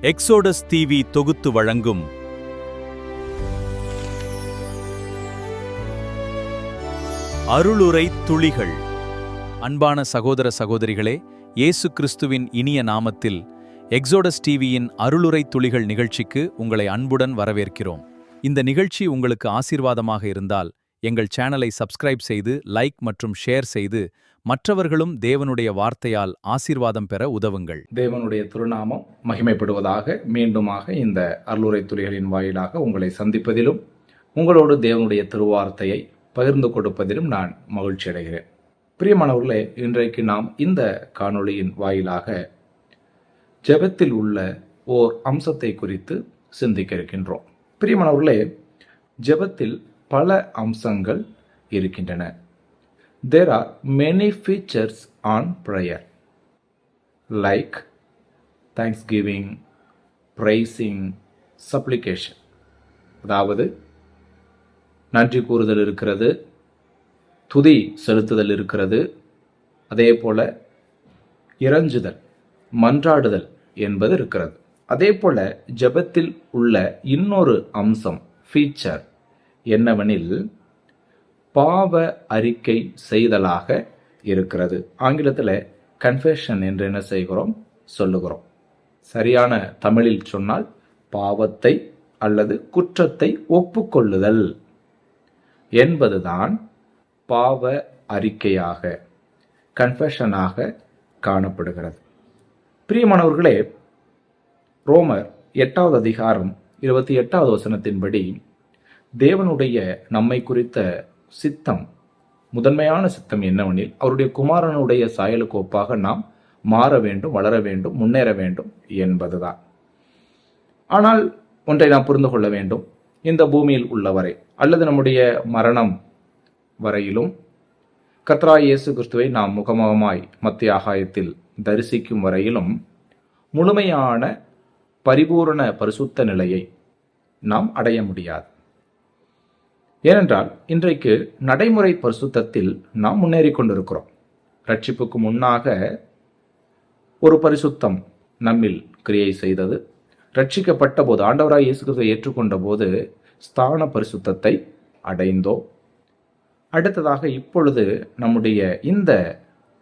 Exodus TV தொகுத்து வழங்கும் அருளுரை துளிகள். அன்பான சகோதர சகோதரிகளே, இயேசு கிறிஸ்துவின் இனிய நாமத்தில் எக்ஸோடஸ் டிவியின் அருளுரை துளிகள் நிகழ்ச்சிக்கு உங்களை அன்புடன் வரவேற்கிறோம். இந்த நிகழ்ச்சி உங்களுக்கு ஆசீர்வாதமாக இருந்தால் எங்கள் சேனலை சப்ஸ்கிரைப் செய்து லைக் மற்றும் ஷேர் செய்து மற்றவர்களும் தேவனுடைய வார்த்தையால் ஆசீர்வாதம் பெற உதவுங்கள். தேவனுடைய திருநாமம் மகிமைப்படுவதாக. மீண்டுமாக இந்த அருளுரை துளிகளின் வாயிலாக உங்களை சந்திப்பதிலும் உங்களோடு தேவனுடைய திருவார்த்தையை பகிர்ந்து கொடுப்பதிலும் நான் மகிழ்ச்சி அடைகிறேன். பிரியமானவர்களே, இன்றைக்கு நாம் இந்த காணொளியின் வாயிலாக ஜெபத்தில் உள்ள ஓர் அம்சத்தை குறித்து சிந்திக்க இருக்கின்றோம். பிரியமானவர்களே, ஜெபத்தில் பல அம்சங்கள் இருக்கின்றன. There are many features on prayer, like thanksgiving, praising, supplication. அதாவது நன்றி கூறுதல் இருக்கிறது, துதி செலுத்துதல் இருக்கிறது, அதே போல இறைஞ்சுதல், மன்றாடுதல் என்பது இருக்கிறது. அதே போல ஜெபத்தில் உள்ள இன்னொரு அம்சம், ஃபீச்சர் என்னவெனில் பாவ அறிக்கை செய்தலாக இருக்கிறது. ஆங்கிலத்தில் கன்ஃபெஷன் என்று என்ன செய்கிறோம் சொல்லுகிறோம். சரியான தமிழில் சொன்னால் பாவத்தை அல்லது குற்றத்தை ஒப்புக்கொள்ளுதல் என்பதுதான் பாவ அறிக்கையாக, கன்ஃபெஷனாக காணப்படுகிறது. பிரியமானவர்களே, ரோமர் 8வது அதிகாரம் 28வது வசனத்தின்படி தேவனுடைய நம்மை குறித்த சித்தம், முதன்மையான சித்தம் என்னவெனில் அவருடைய குமாரனுடைய சாயலுக்கு ஒப்பாக நாம் மாற வேண்டும், வளர வேண்டும், முன்னேற வேண்டும் என்பதுதான். ஆனால் ஒன்றை நாம் புரிந்து கொள்ள வேண்டும். இந்த பூமியில் உள்ளவரை அல்லது நம்முடைய மரணம் வரையிலும் கர்த்தராகிய இயேசு கிறிஸ்துவை நாம் முகமுகமாய் மத்திய ஆகாயத்தில் தரிசிக்கும் வரையிலும் முழுமையான பரிபூரண பரிசுத்த நிலையை நாம் அடைய முடியாது. ஏனென்றால் இன்றைக்கு நடைமுறை பரிசுத்தத்தில் நாம் முன்னேறி கொண்டிருக்கிறோம். ரட்சிப்புக்கு முன்னாக ஒரு பரிசுத்தம் நம்மில் கிரியை செய்தது. ரட்சிக்கப்பட்ட போது, ஆண்டவராய் இயேசு கிறிஸ்துவை ஏற்றுக்கொண்ட போது ஸ்தான பரிசுத்தத்தை அடைந்தோம். அடுத்ததாக இப்பொழுது நம்முடைய இந்த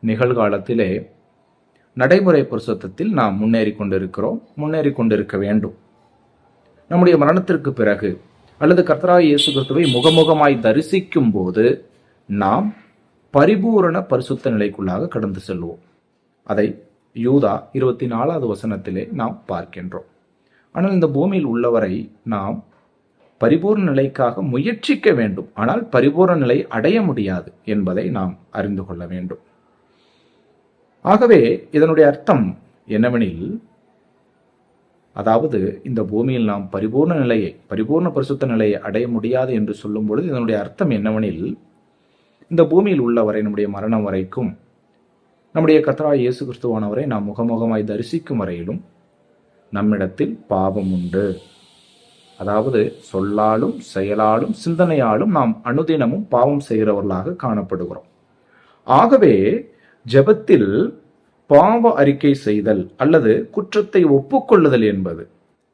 நிகழ்காலத்திலே நடைமுறை பரிசுத்தத்தில் நாம் முன்னேறி கொண்டிருக்கிறோம், முன்னேறி கொண்டிருக்க வேண்டும். நம்முடைய மரணத்திற்கு பிறகு அல்லது கர்த்தராகிய இயேசு கிறிஸ்துவை முகமுகமாய் தரிசிக்கும் போது நாம் பரிபூரண பரிசுத்த நிலைக்குள்ளாக கடந்து செல்வோம். அதை யூதா 24வது வசனத்திலே நாம் பார்க்கின்றோம். ஆனால் இந்த பூமியில் உள்ளவரை நாம் பரிபூர்ண நிலைக்காக முயற்சிக்க வேண்டும். ஆனால் பரிபூர்ண நிலை அடைய முடியாது என்பதை நாம் அறிந்து கொள்ள வேண்டும். ஆகவே இதனுடைய அர்த்தம் என்னவெனில், அதாவது இந்த பூமியில் நாம் பரிபூர்ண நிலையை, பரிபூர்ண பரிசுத்த நிலையை அடைய முடியாது என்று சொல்லும் பொழுது இதனுடைய அர்த்தம் என்னவெனில், இந்த பூமியில் உள்ளவரை நம்முடைய மரணம் வரைக்கும் நம்முடைய கர்த்தராகிய இயேசு கிறிஸ்துவானவரை நாம் முகமுகமாய் தரிசிக்கும் வரையிலும் நம்மிடத்தில் பாவம் உண்டு. அதாவது சொல்லாலும் செயலாலும் சிந்தனையாலும் நாம் அனுதினமும் பாவம் செய்கிறவர்களாக காணப்படுகிறோம். ஆகவே ஜெபத்தில் பாவ அறிக்கை செய்தல் அல்லது குற்றத்தை ஒப்புக்கொள்ளுதல் என்பது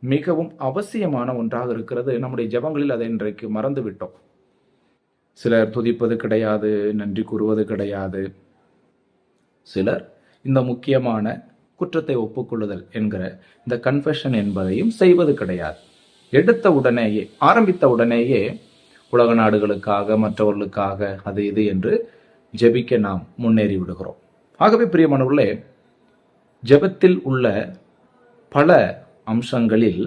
மிகவும் அவசியமான ஒன்றாக இருக்கிறது. நம்முடைய ஜெபங்களில் அதை இன்றைக்கு மறந்துவிட்டோம். சிலர் துதிப்பது கிடையாது, நன்றி கூறுவது கிடையாது. சிலர் இந்த முக்கியமான குற்றத்தை ஒப்புக்கொள்ளுதல் என்கிற இந்த கன்ஃபெஷன் என்பதையும் செய்வது கிடையாது. எடுத்த உடனேயே, ஆரம்பித்த உடனேயே உலக நாடுகளுக்காக, மற்றவர்களுக்காக, அது இது என்று ஜெபிக்க நாம் முன்னேறி விடுகிறோம். ஆகவே பிரியமானவர்களே, ஜெபத்தில் உள்ள பல அம்சங்களில்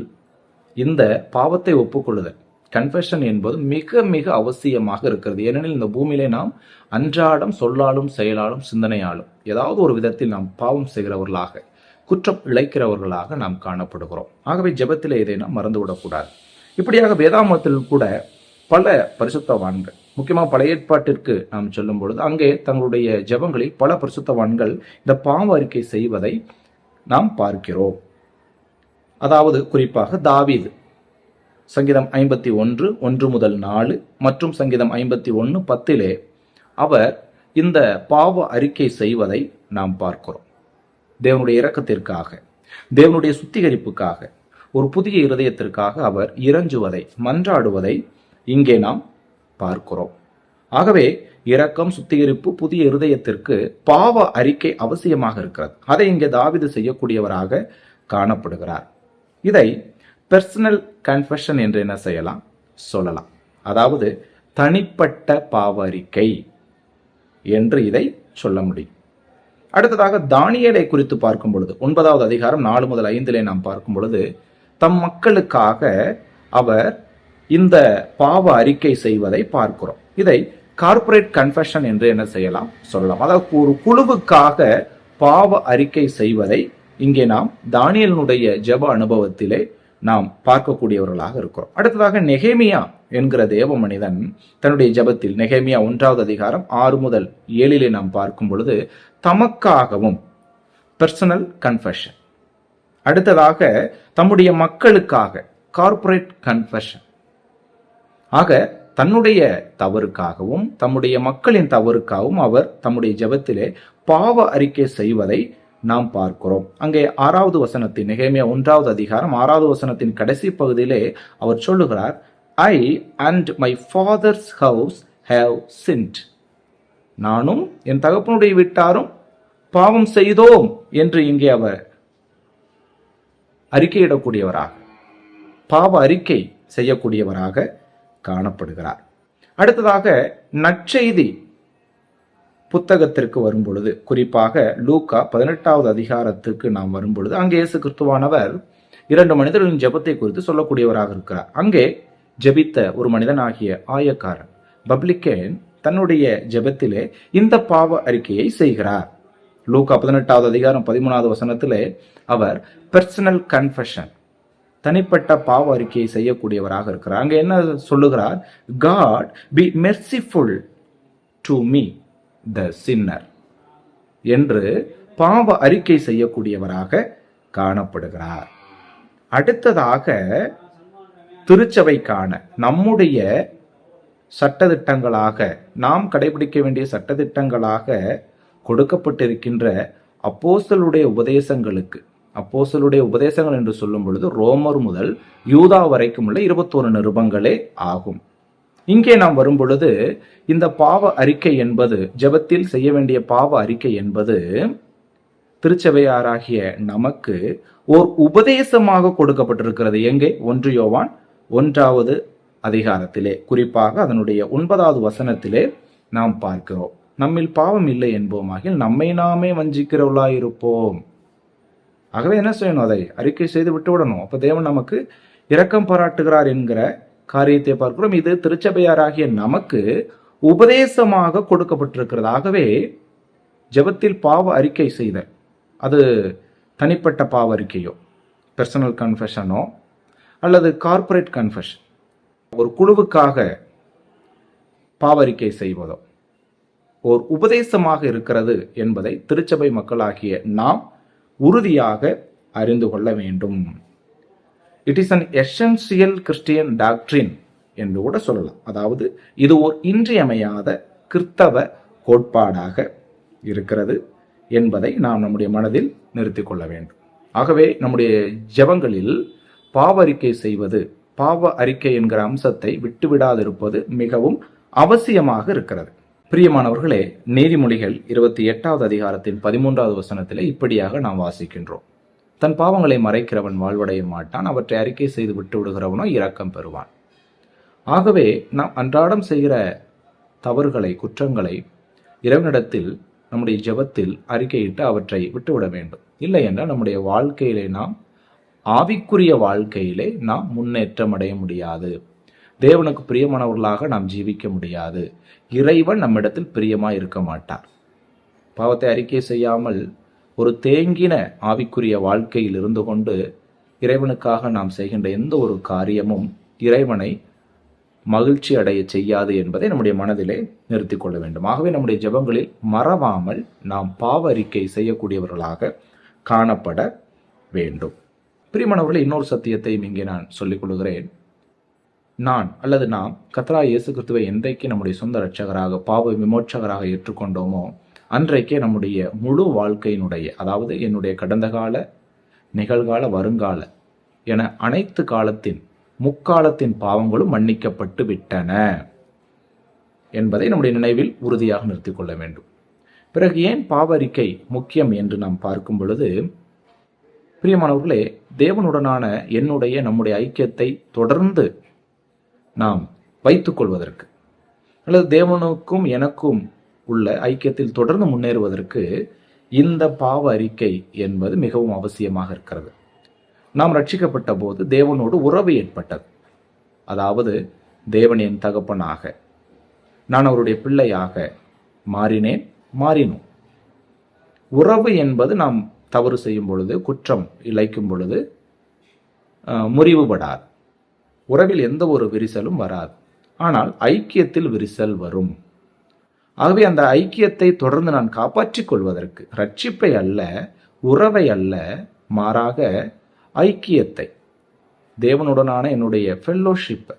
இந்த பாவத்தை ஒப்புக்கொள்ளுதல், கன்ஃபெஷன் என்பது மிக மிக அவசியமாக இருக்கிறது. ஏனெனில் இந்த பூமியிலே நாம் அன்றாடம் சொல்லாலும் செயலாலும் சிந்தனையாலும் ஏதாவது ஒரு விதத்தில் நாம் பாவம் செய்கிறவர்களாக, குற்றம் இழைக்கிறவர்களாக நாம் காணப்படுகிறோம். ஆகவே ஜெபத்திலே இதை நாம் மறந்துவிடக்கூடாது. இப்படியாக வேதாமத்தில் கூட பல பரிசுத்தவான்கள், முக்கியமாக பழைய ஏற்பாட்டிற்கு நாம் சொல்லும் பொழுது அங்கே தங்களுடைய ஜெபங்களில் பல பரிசுத்தவான்கள் இந்த பாவ அறிக்கை செய்வதை நாம் பார்க்கிறோம். அதாவது குறிப்பாக தாவீது சங்கீதம் 51 1 முதல் 4 மற்றும் சங்கீதம் 51 10 அவர் இந்த பாவ அறிக்கை செய்வதை நாம் பார்க்கிறோம். தேவனுடைய இரக்கத்திற்காக, தேவனுடைய சுத்திகரிப்புக்காக, ஒரு புதிய இருதயத்திற்காக அவர் இறைஞ்சுவதை, மன்றாடுவதை இங்கே நாம் பார்க்கிறோம். ஆகவே இரக்கம், சுத்திகரிப்பு, புதிய இருதயத்திற்கு பாவ அறிக்கை அவசியமாக இருக்கிறது. அதை இங்கே தாவீது செய்யக்கூடியவராக காணப்படுகிறார். இதை பர்சனல் கன்ஃபெஷன் என்று என்ன செய்யலாம், சொல்லலாம். அதாவது தனிப்பட்ட பாவ அறிக்கை என்று இதை சொல்ல முடியும். அடுத்ததாக தானியேலை குறித்து பார்க்கும் பொழுது 9வது அதிகாரம் 4 முதல் 5 நாம் பார்க்கும் பொழுது, தம் மக்களுக்காக அவர் இந்த பாவ அறிக்கை செய்வதை பார்க்கிறோம். இதை கார்ப்பரேட் கன்ஃபெஷன் என்று என்ன செய்யலாம், சொல்லலாம். அதாவது ஒரு குழுவுக்காக பாவ அறிக்கை செய்வதை இங்கே நாம் தானியேலினுடைய ஜெப அனுபவத்திலே நாம் பார்க்கக்கூடியவர்களாக இருக்கிறோம். அடுத்ததாக நெகேமியா என்கிற தேவ மனிதன் தன்னுடைய ஜெபத்தில், நெகேமியா 1வது அதிகாரம் 6 முதல் 7 நாம் பார்க்கும் பொழுது, தமக்காகவும் பர்சனல் கன்ஃபெஷன், அடுத்ததாக தம்முடைய மக்களுக்காக கார்ப்பரேட் கன்ஃபெஷன். ஆக தன்னுடைய தவறுக்காகவும் தம்முடைய மக்களின் தவறுக்காகவும் அவர் தம்முடைய ஜெபத்திலே பாவ அறிக்கை செய்வதை நாம் பார்க்கிறோம். அங்கே 6வது வசனத்தின், நெகேமியா 1வது அதிகாரம் 6வது வசனத்தின் கடைசி பகுதியிலே அவர் சொல்லுகிறார், I and my father's house have sinned. நானும் என் தகப்பனுடைய வீட்டாரும் பாவம் செய்தோம் என்று இங்கே அவர் அறிக்கையிடக்கூடியவராக, பாவ அறிக்கை செய்யக்கூடியவராக காணப்படுகிறார். அடுத்ததாக நற்செய்தி புத்தகத்திற்கு வரும் பொழுது, குறிப்பாக லூக்கா 18வது அதிகாரத்திற்கு நாம் வரும் பொழுது, அங்கே இயேசு கிறிஸ்துவானவர் 2 மனிதர்களின் ஜெபத்தை குறித்து சொல்லக்கூடியவராக இருக்கிறார். அங்கே ஜெபித்த ஒரு மனிதனாகிய ஆயக்காரன், பப்ளிகேன், தன்னுடைய ஜெபத்திலே இந்த பாவ அறிக்கையை செய்கிறார். லூக்கா 18வது அதிகாரம் 13வது வசனத்திலே அவர் பர்சனல் கன்ஃபெஷன், தனிப்பட்ட பாவ அறிக்கையை செய்யக்கூடியவராக இருக்கிறார். அங்கே என்ன சொல்லுகிறார், God be merciful to me the sinner என்று பாவ அறிக்கை செய்யக்கூடியவராக காணப்படுகிறார். அடுத்ததாக திருச்சபைக்கான நம்முடைய சட்டதிட்டங்களாக, நாம் கடைபிடிக்க வேண்டிய சட்டதிட்டங்களாக கொடுக்கப்பட்டிருக்கின்ற அப்போஸ்தலருடைய உபதேசங்களுக்கு, அப்போஸ்தலருடைய உபதேசங்கள் என்று சொல்லும் பொழுது ரோமர் முதல் யூதா வரைக்கும் உள்ள 21 நிருபங்களே ஆகும். இங்கே நாம் வரும் பொழுது இந்த பாவ அறிக்கை என்பது, ஜெபத்தில் செய்ய வேண்டிய பாவ அறிக்கை என்பது திருச்சபையாராகிய நமக்கு ஓர் உபதேசமாக கொடுக்கப்பட்டிருக்கிறது. எங்கே? 1 யோவான் 1வது அதிகாரத்திலே, குறிப்பாக அதனுடைய 9வது வசனத்திலே நாம் பார்க்கிறோம். நம்மில் பாவம் இல்லை என்போமாகில் நம்மை நாமே வஞ்சிக்கிறவர்களாயிருப்போம். ஆகவே என்ன செய்யணும், அதை அறிக்கை செய்து விட்டு விடணும். அப்ப தேவன் நமக்கு இரக்கம் பாராட்டுகிறார் என்கிற காரியத்தை பார்க்கிறோம். இது திருச்சபையாராகிய நமக்கு உபதேசமாக கொடுக்கப்பட்டிருக்கிறது. ஆகவே ஜெபத்தில் பாவ அறிக்கை செய்தல், அது தனிப்பட்ட பாவ அறிக்கையோ, பர்சனல் கன்ஃபெஷனோ அல்லது கார்ப்பரேட் கன்ஃபெஷன், ஒரு குழுவுக்காக பாவ அறிக்கை செய்வதோ ஒரு உபதேசமாக இருக்கிறது என்பதை திருச்சபை மக்களாகிய நாம் உறுதியாக அறிந்து கொள்ள வேண்டும். It is an essential Christian doctrine என்று கூட சொல்லலாம். அதாவது இது ஒரு இன்றியமையாத கிறிஸ்தவ கோட்பாடாக இருக்கிறது என்பதை நாம் நம்முடைய மனதில் நிறுத்திக் கொள்ள வேண்டும். ஆகவே நம்முடைய ஜெபங்களில் பாவ அறிக்கை செய்வது, பாவ அறிக்கை என்கிற அம்சத்தை விட்டுவிடாதிருப்பது மிகவும் அவசியமாக இருக்கிறது. பிரியமானவர்களே, நீதிமொழிகள் 28வது அதிகாரத்தின் 13வது வசனத்திலே இப்படியாக நாம் வாசிக்கின்றோம், தன் பாவங்களை மறைக்கிறவன் வாழ்வடைய மாட்டான், அவற்றை அறிக்கை செய்து விட்டு விடுகிறவனோ இரக்கம் பெறுவான். ஆகவே நாம் அன்றாடம் செய்கிற தவறுகளை, குற்றங்களை இறைவனிடத்தில் நம்முடைய ஜெபத்தில் அறிக்கையிட்டு அவற்றை விட்டுவிட வேண்டும். இல்லை என்றால் நம்முடைய வாழ்க்கையிலே, நாம் ஆவிக்குரிய வாழ்க்கையிலே நாம் முன்னேற்றம் அடைய முடியாது. தேவனுக்கு பிரியமானவர்களாக நாம் ஜீவிக்க முடியாது. இறைவன் நம்மிடத்தில் பிரியமாய் இருக்க மாட்டார். பாவத்தை அறிக்கை செய்யாமல் ஒரு தேங்கின ஆவிக்குரிய வாழ்க்கையில் இருந்து கொண்டு இறைவனுக்காக நாம் செய்கின்ற எந்த ஒரு காரியமும் இறைவனை மகிழ்ச்சி அடைய செய்யாது என்பதை நம்முடைய மனதிலே நிறுத்திக் கொள்ள வேண்டும். ஆகவே நம்முடைய ஜெபங்களில் மறவாமல் நாம் பாவ அறிக்கை செய்யக்கூடியவர்களாக காணப்பட வேண்டும். பிரியமானவர்களே, இன்னொரு சத்தியத்தையும் இங்கே நான் சொல்லிக் கொள்கிறேன். நான் அல்லது நாம் கர்த்தராகிய இயேசு கிறிஸ்துவை என்றைக்கு நம்முடைய சொந்த இரட்சகராக, பாவ விமோச்சகராக ஏற்றுக்கொண்டோமோ அன்றைக்கே நம்முடைய முழு வாழ்க்கையினுடைய, அதாவது என்னுடைய கடந்த கால நிகழ்கால, வருங்கால என அனைத்து காலத்தின் முக்காலத்தின் பாவங்களும் மன்னிக்கப்பட்டு விட்டன என்பதை நம்முடைய நினைவில் உறுதியாக நிறுத்திக் கொள்ள வேண்டும். பிறகு ஏன் பாவ அறிக்கை முக்கியம் என்று நாம் பார்க்கும் பொழுது, பிரியமானவர்களே, தேவனுடனான நம்முடைய ஐக்கியத்தை தொடர்ந்து நாம் வைத்துக் கொள்வதற்கு, அல்லது தேவனுக்கும் எனக்கும் உள்ள ஐக்கியத்தில் தொடர்ந்து முன்னேறுவதற்கு இந்த பாவ அறிக்கை என்பது மிகவும் அவசியமாக இருக்கிறது. நாம் ரட்சிக்கப்பட்ட போது தேவனோடு உறவு ஏற்பட்டது. அதாவது தேவன் என் தகப்பனாக, நான் அவருடைய பிள்ளையாக மாறினோம். உறவு என்பது நாம் தவறு செய்யும் பொழுது, குற்றம் இழைக்கும் பொழுது முறிவுபடாது. உறவில் எந்த ஒரு விரிசலும் வராது. ஆனால் ஐக்கியத்தில் விரிசல் வரும். ஆகவே அந்த ஐக்கியத்தை தொடர்ந்து நான் காப்பாற்றிக் கொள்வதற்கு, ரட்சிப்பை அல்ல, உறவை அல்ல, மாறாக ஐக்கியத்தை, தேவனுடனான என்னுடைய ஃபெல்லோஷிப்,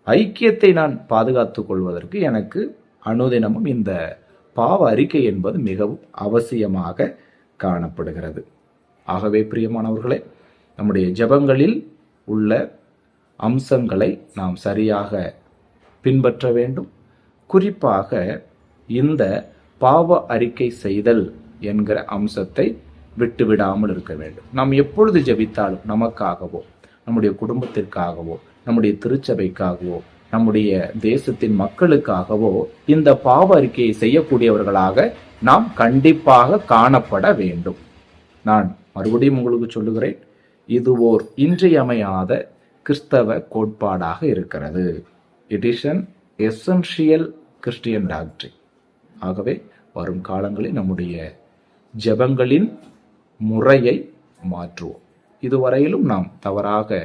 ஐக்கியத்தை நான் பாதுகாத்துக் கொள்வதற்கு எனக்கு அனுதினமும் இந்த பாவ அறிக்கை என்பது மிகவும் அவசியமாக காணப்படுகிறது. ஆகவே பிரியமானவர்களே, நம்முடைய ஜெபங்களில் உள்ள அம்சங்களை நாம் சரியாக பின்பற்ற வேண்டும். குறிப்பாக இந்த பாவ அறிக்கை செய்தல் என்கிற அம்சத்தை விட்டுவிடாமல் இருக்க வேண்டும். நாம் எப்பொழுது ஜெபித்தாலும் நமக்காகவோ, நம்முடைய குடும்பத்திற்காகவோ, நம்முடைய திருச்சபைக்காகவோ, நம்முடைய தேசத்தின் மக்களுக்காகவோ இந்த பாவ அறிக்கையை செய்யக்கூடியவர்களாக நாம் கண்டிப்பாக காணப்பட வேண்டும். நான் மறுபடியும் உங்களுக்கு சொல்லுகிறேன், இது ஓர் இன்றியமையாத கிறிஸ்தவ கோட்பாடாக இருக்கிறது. It is an essential Christian doctrine. ஆகவே வரும் காலங்களில் நம்முடைய ஜெபங்களின் முறையை மாற்றுவோம். இதுவரையிலும் நாம் தவறாக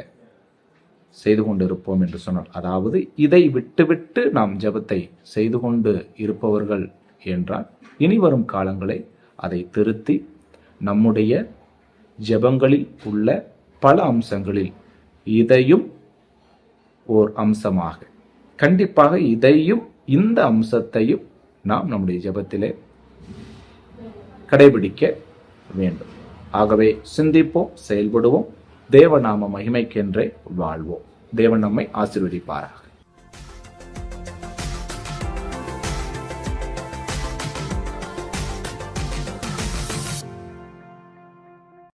செய்து கொண்டிருப்போம் என்று சொன்னால், அதாவது இதை விட்டுவிட்டு நாம் ஜெபத்தை செய்து கொண்டு இருப்பவர்கள் என்றால், இனி வரும் காலங்களை அதை திருத்தி நம்முடைய ஜெபங்களில் உள்ள பல அம்சங்களில் இதையும் ஓர் அம்சமாக, கண்டிப்பாக இதையும், இந்த அம்சத்தையும் நாம் நம்முடைய ஜெபத்திலே கடைபிடிக்க வேண்டும். ஆகவே சிந்திப்போம், செயல்படுவோம், தேவநாம மகிமைக்கென்றே வாழ்வோம். தேவன் நம்மை ஆசீர்வதிப்பாராக.